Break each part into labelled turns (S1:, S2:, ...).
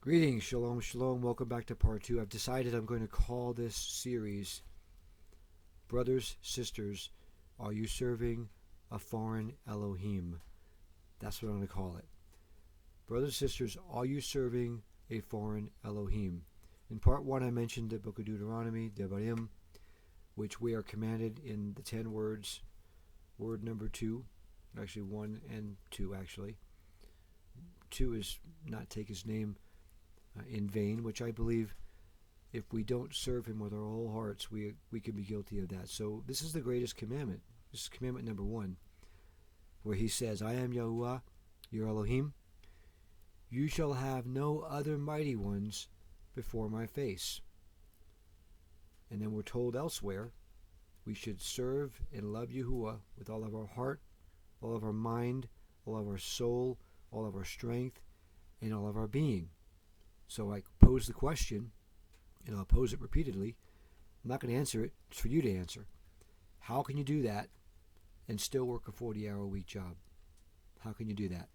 S1: Greetings, shalom, shalom. Welcome back to part 2. I've decided I'm going to call this series Brothers, Sisters, Are You Serving a Foreign Elohim? That's what I'm going to call it. Brothers, Sisters, Are You Serving a Foreign Elohim? In part 1, I mentioned the book of Deuteronomy, Debarim, which we are commanded in the 10 words. Word number 2, actually 1 and 2 actually. 2 is not take his name in vain, which I believe if we don't serve him with our whole hearts, we can be guilty of that. So this is the greatest commandment. This is commandment number 1, where he says, I am Yahuwah, your Elohim. You shall have no other mighty ones before my face. And then we're told elsewhere, we should serve and love Yahuwah with all of our heart, all of our mind, all of our soul, all of our strength, and all of our being. So I pose the question, and I'll pose it repeatedly. I'm not going to answer it. It's for you to answer. How can you do that and still work a 40-hour-a-week job? How can you do that?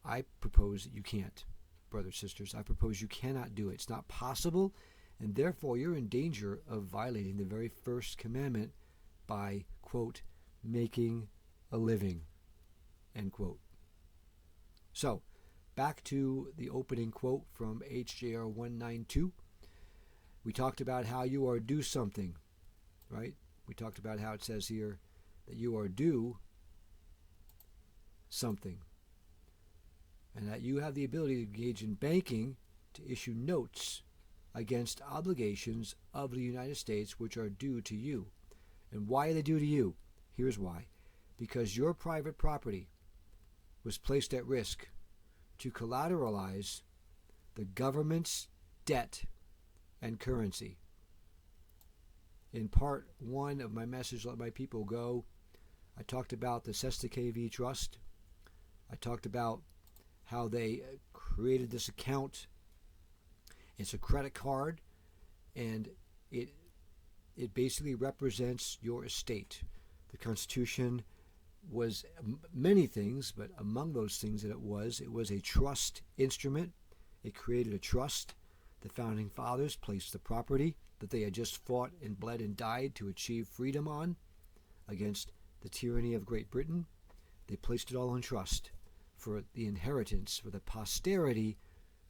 S1: I propose that you can't, brothers, sisters. I propose you cannot do it. It's not possible, and therefore you're in danger of violating the very first commandment by, quote, making a living, end quote. So, back to the opening quote from HJR 192. We talked about how you are due something, right? We talked about how it says here that you are due something, and that you have the ability to engage in banking to issue notes against obligations of the United States which are due to you. And why are they due to you? Here's why. Because your private property was placed at risk to collateralize the government's debt and currency. In part 1 of my message, Let My People Go, I talked about the Sesta KV Trust. I talked about how they created this account. It's a credit card, and it basically represents your estate. The Constitution was many things, but among those things that it was a trust instrument. It created a trust. The Founding Fathers placed the property that they had just fought and bled and died to achieve freedom on against the tyranny of Great Britain. They placed it all in trust for the inheritance, for the posterity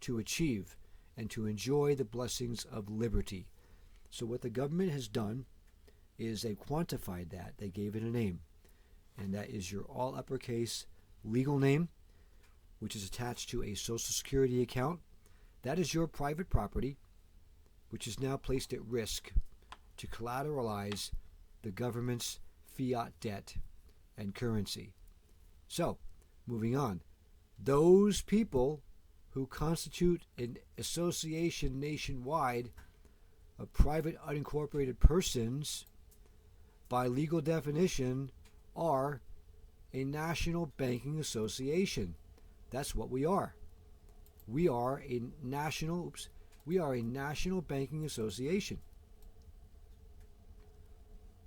S1: to achieve and to enjoy the blessings of liberty. So what the government has done is they quantified that. They gave it a name. And that is your all uppercase legal name, which is attached to a Social Security account. That is your private property, which is now placed at risk to collateralize the government's fiat debt and currency. So, moving on. Those people who constitute an association nationwide of private unincorporated persons, by legal definition, are a national banking association. That's what we are. We are a national banking association.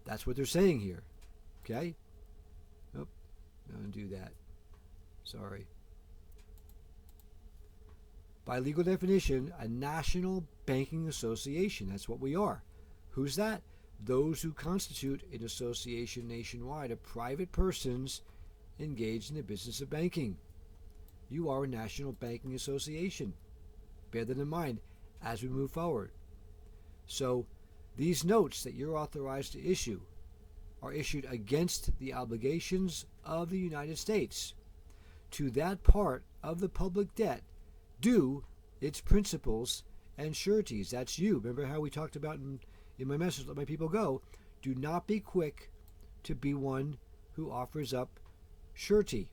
S1: That's what they're saying here. Okay? Oh, I'm going to do that. Sorry. By legal definition, a national banking association. That's what we are. Who's that? Those who constitute an association nationwide of private persons engaged in the business of banking. You are a national banking association. Bear that in mind as we move forward. So these notes that you're authorized to issue are issued against the obligations of the United States to that part of the public debt due its principals and sureties. That's you. Remember how we talked about in my message, Let My People Go, do not be quick to be one who offers up surety,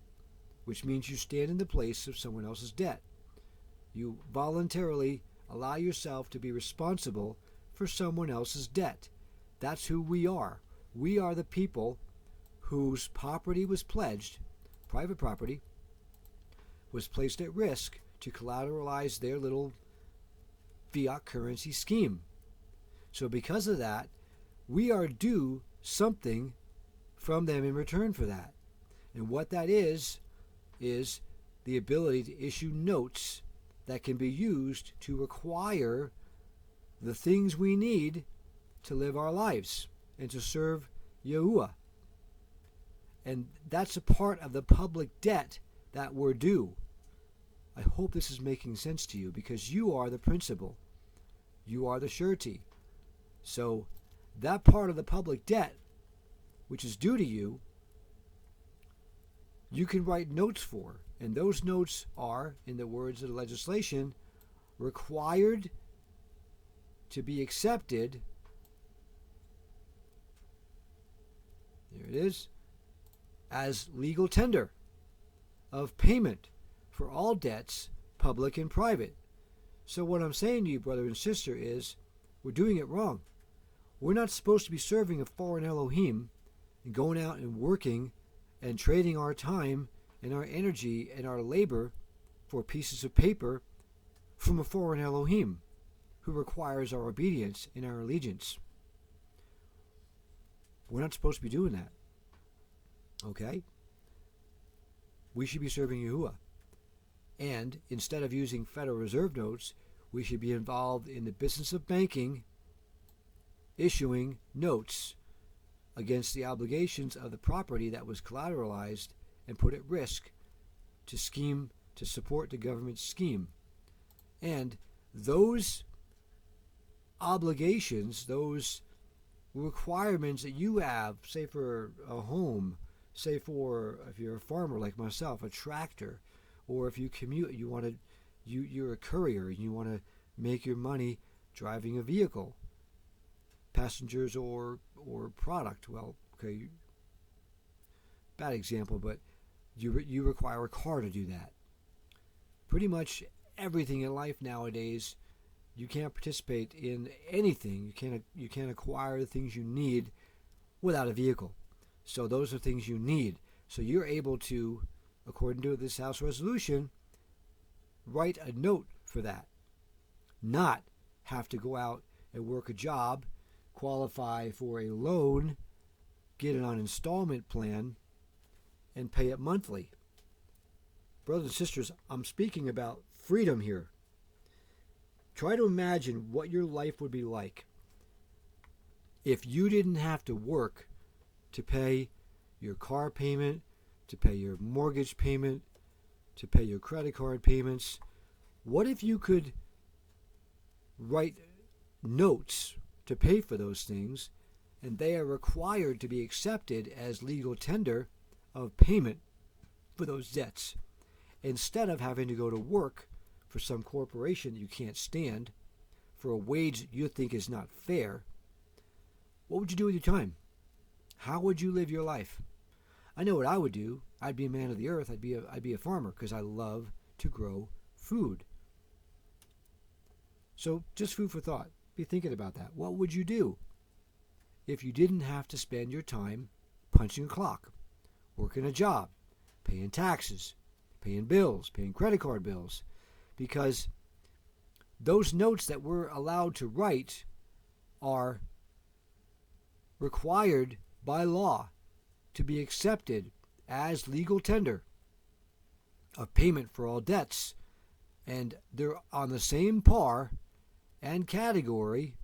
S1: which means you stand in the place of someone else's debt. You voluntarily allow yourself to be responsible for someone else's debt. That's who we are. We are the people whose property was pledged, private property, was placed at risk to collateralize their little fiat currency scheme. So because of that, we are due something from them in return for that. And what that is the ability to issue notes that can be used to require the things we need to live our lives and to serve Yahuwah. And that's a part of the public debt that we're due. I hope this is making sense to you, because you are the principal. You are the surety. So that part of the public debt, which is due to you, you can write notes for. And those notes are, in the words of the legislation, required to be accepted. There it is. As legal tender of payment for all debts, public and private. So what I'm saying to you, brother and sister, is we're doing it wrong. We're not supposed to be serving a foreign Elohim and going out and working and trading our time and our energy and our labor for pieces of paper from a foreign Elohim who requires our obedience and our allegiance. We're not supposed to be doing that. Okay? We should be serving Yahuwah. And instead of using Federal Reserve notes, we should be involved in the business of banking, issuing notes against the obligations of the property that was collateralized and put at risk to scheme to support the government's scheme. And those obligations, those requirements that you have, say for a home, say for, if you're a farmer like myself, a tractor, or if you commute, you're a courier and you want to make your money driving a vehicle, passengers or product. Well, okay, bad example, but you require a car to do that. Pretty much everything in life nowadays, you can't participate in anything. You can't acquire the things you need without a vehicle. So those are things you need. So you're able to, according to this House resolution, write a note for that. Not have to go out and work a job, qualify for a loan, get it on an installment plan, and pay it monthly. Brothers and sisters, I'm speaking about freedom here. Try to imagine what your life would be like if you didn't have to work to pay your car payment, to pay your mortgage payment, to pay your credit card payments. What if you could write notes to pay for those things, and they are required to be accepted as legal tender of payment for those debts, instead of having to go to work for some corporation that you can't stand for a wage you think is not fair? What would you do with your time? How would you live your life? I know what I would do. I'd be a man of the earth. I'd be a farmer, because I love to grow food. So just food for thought. Be thinking about that. What would you do if you didn't have to spend your time punching a clock, working a job, paying taxes, paying bills, paying credit card bills? Because those notes that we're allowed to write are required by law to be accepted as legal tender of payment for all debts, and they're on the same par and category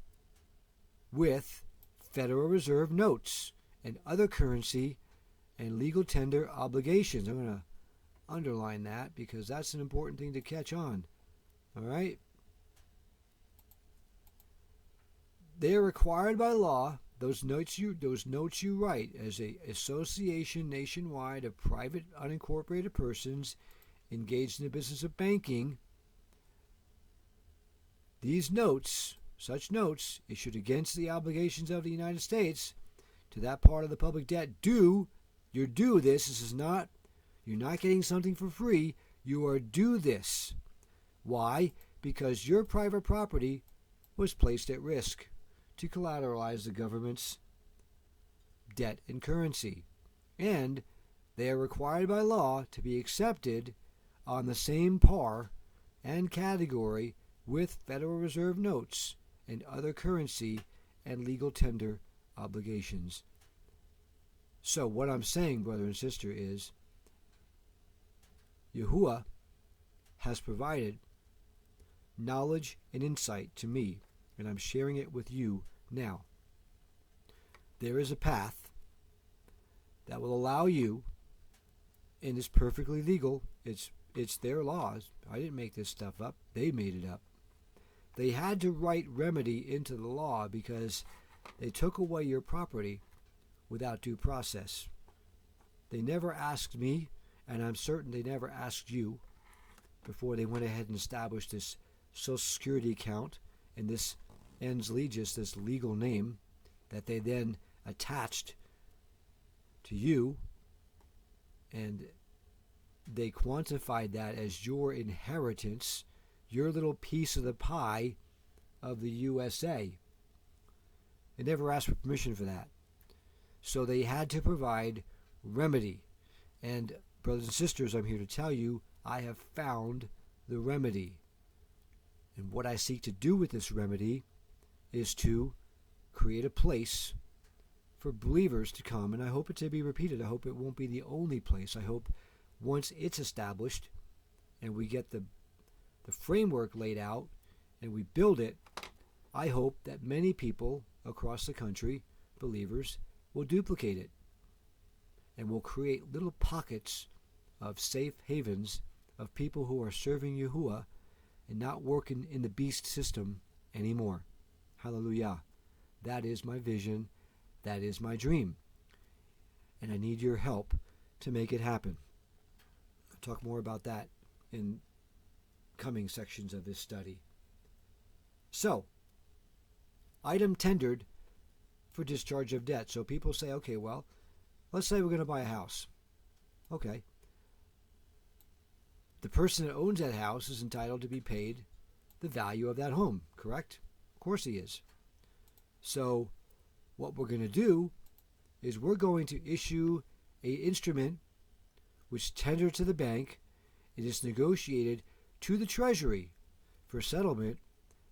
S1: with Federal Reserve notes and other currency and legal tender obligations. I'm going to underline that because that's an important thing to catch on. All right? They are required by law. Those notes you write as a association nationwide of private unincorporated persons engaged in the business of banking. These notes, such notes issued against the obligations of the United States to that part of the public debt, you're due this. This is not, you're not getting something for free. You are due this. Why? Because your private property was placed at risk to collateralize the government's debt and currency. And they are required by law to be accepted on the same par and category with Federal Reserve notes and other currency and legal tender obligations. So what I'm saying, brother and sister, is Yahuwah has provided knowledge and insight to me, and I'm sharing it with you now. There is a path that will allow you, and it's perfectly legal. It's their laws. I didn't make this stuff up. They made it up. They had to write remedy into the law because they took away your property without due process. They never asked me, and I'm certain they never asked you before they went ahead and established this Social Security account and this ens legis, this legal name that they then attached to you, and they quantified that as your inheritance, your little piece of the pie of the USA. They never asked for permission for that. So they had to provide remedy. And brothers and sisters, I'm here to tell you, I have found the remedy. And what I seek to do with this remedy is to create a place for believers to come. And I hope it to be repeated. I hope it won't be the only place. I hope once it's established and we get the framework laid out and we build it, I hope that many people across the country, believers, will duplicate it and will create little pockets of safe havens of people who are serving Yahuwah and not working in the beast system anymore. Hallelujah. That is my vision. That is my dream. And I need your help to make it happen. I'll talk more about that in coming sections of this study. So, item tendered for discharge of debt. So people say, okay, well, let's say we're going to buy a house. Okay. The person that owns that house is entitled to be paid the value of that home, correct? Of course he is. So what we're going to do is we're going to issue an instrument which tenders to the bank. It is negotiated to the Treasury for settlement.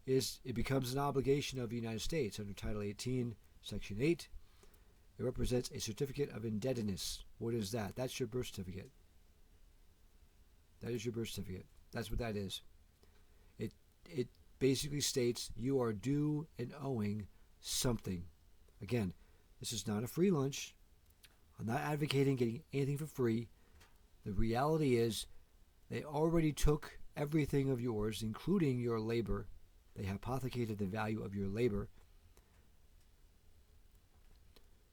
S1: It becomes an obligation of the United States under Title 18, Section 8. It represents a certificate of indebtedness. What is that? That's your birth certificate. That is your birth certificate. That's what that is. It basically states you are due and owing something. Again, this is not a free lunch. I'm not advocating getting anything for free. The reality is they already took everything of yours, including your labor. They hypothecated the value of your labor.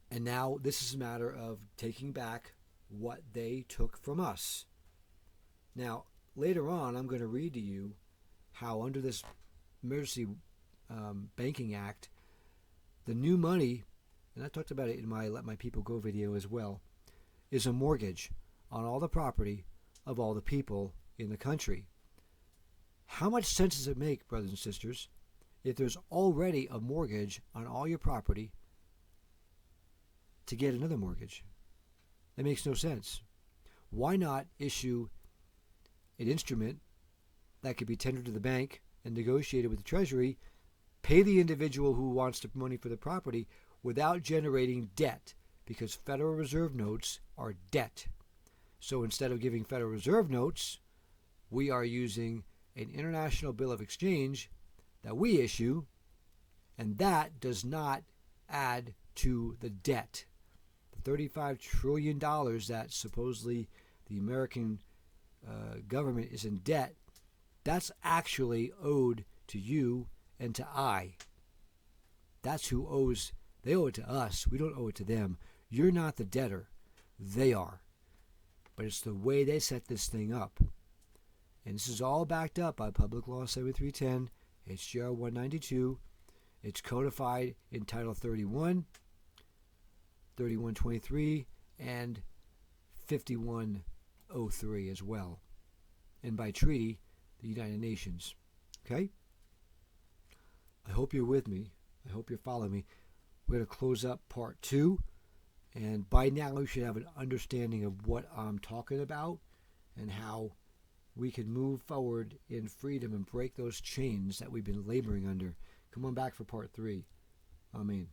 S1: And now this is a matter of taking back what they took from us. Now, later on, I'm going to read to you how under this Emergency Banking Act, the new money, and I talked about it in my Let My People Go video as well, is a mortgage on all the property of all the people in the country. How much sense does it make, brothers and sisters, if there's already a mortgage on all your property to get another mortgage? That makes no sense. Why not issue an instrument that could be tendered to the bank and negotiated with the Treasury, pay the individual who wants the money for the property without generating debt, because Federal Reserve notes are debt. So instead of giving Federal Reserve notes, we are using an international bill of exchange that we issue, and that does not add to the debt. The $35 trillion that supposedly the American government is in debt, that's actually owed to you and to I. That's who owes. They owe it to us. We don't owe it to them. You're not the debtor. They are. But it's the way they set this thing up. And this is all backed up by Public Law 7310, HGR 192. It's codified in Title 31, 3123, and 5103 as well. And by treaty, the United Nations. Okay? I hope you're with me. I hope you're following me. We're going to close up part 2. And by now, you should have an understanding of what I'm talking about and how we can move forward in freedom and break those chains that we've been laboring under. Come on back for part 3. Amen.